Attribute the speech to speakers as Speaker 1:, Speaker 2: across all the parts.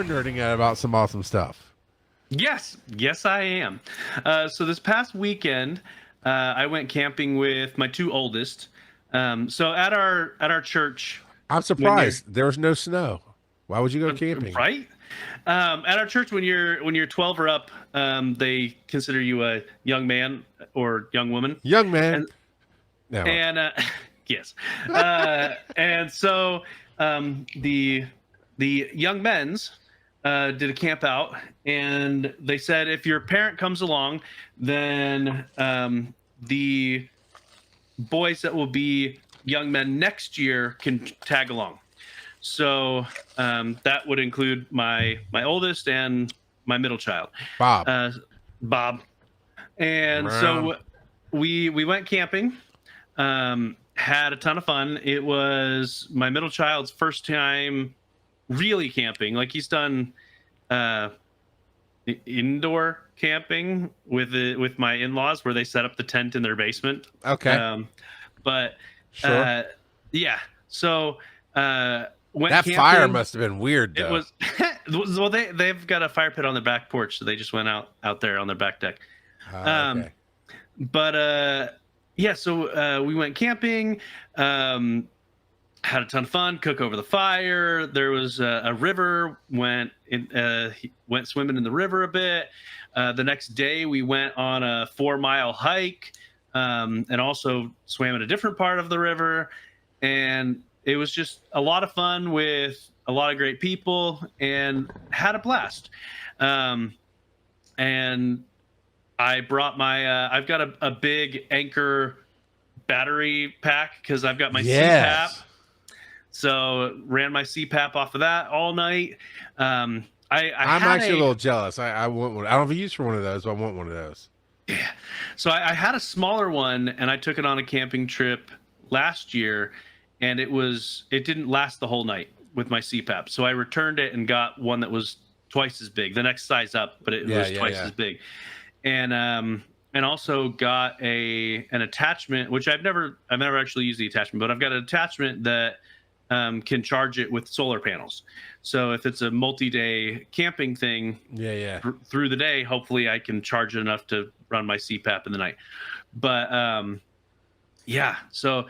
Speaker 1: nerding out about some awesome stuff.
Speaker 2: Yes, I am. So this past weekend, I went camping with my two oldest. So at our church,
Speaker 1: I'm surprised there was no snow. Why would you go camping?
Speaker 2: right? At our church, when you're 12 or up, they consider you a young man or young woman.
Speaker 1: Young man.
Speaker 2: And,
Speaker 1: no.
Speaker 2: and yes. And so the young men's did a camp out, and they said if your parent comes along, then the boys that will be young men next year can tag along. So that would include my oldest and my middle child, Bob. And so we went camping, had a ton of fun. It was my middle child's first time really camping. Like, he's done indoor camping with my in-laws, where they set up the tent in their basement.
Speaker 1: Okay.
Speaker 2: But
Speaker 1: sure.
Speaker 2: Yeah. So went
Speaker 1: that
Speaker 2: camping.
Speaker 1: Fire must have been weird, though.
Speaker 2: It was well, they've got a fire pit on their back porch, so they just went out there on their back deck.
Speaker 1: Okay.
Speaker 2: But yeah, so we went camping, had a ton of fun, cook over the fire. There was a river, went swimming in the river a bit. The next day we went on a 4-mile hike, and also swam in a different part of the river. And it was just a lot of fun with a lot of great people, and had a blast. And I brought my I've got a big Anchor battery pack, because I've got my CPAP. So ran my CPAP off of that all night. I'm
Speaker 1: actually a little jealous. I want one. I don't have a use for one of those, but I want one of those.
Speaker 2: Yeah. So I had a smaller one, and I took it on a camping trip last year, and it didn't last the whole night with my CPAP. So I returned it and got one that was twice as big, the next size up, but it was twice as big. And also got an attachment, which I've never actually used the attachment, but I've got an attachment that can charge it with solar panels. So if it's a multi-day camping thing, through the day, hopefully I can charge it enough to run my CPAP in the night. But yeah, so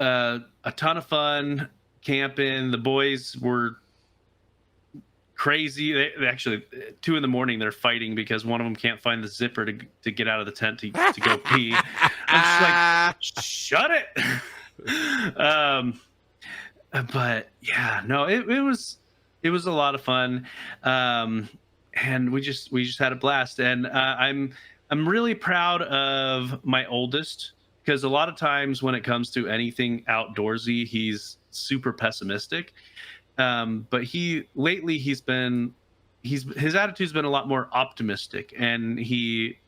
Speaker 2: a ton of fun camping. The boys were crazy. They actually 2 a.m. they're fighting because one of them can't find the zipper to get out of the tent to go pee. I'm just like, shut it. But yeah, no, it was a lot of fun, and we just had a blast. And I'm really proud of my oldest, because a lot of times when it comes to anything outdoorsy, he's super pessimistic. But his attitude's been a lot more optimistic, and he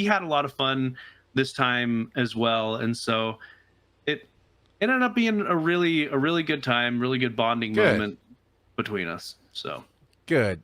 Speaker 2: had a lot of fun this time as well. And so it ended up being a really good time, really good bonding moment between us. So
Speaker 1: good.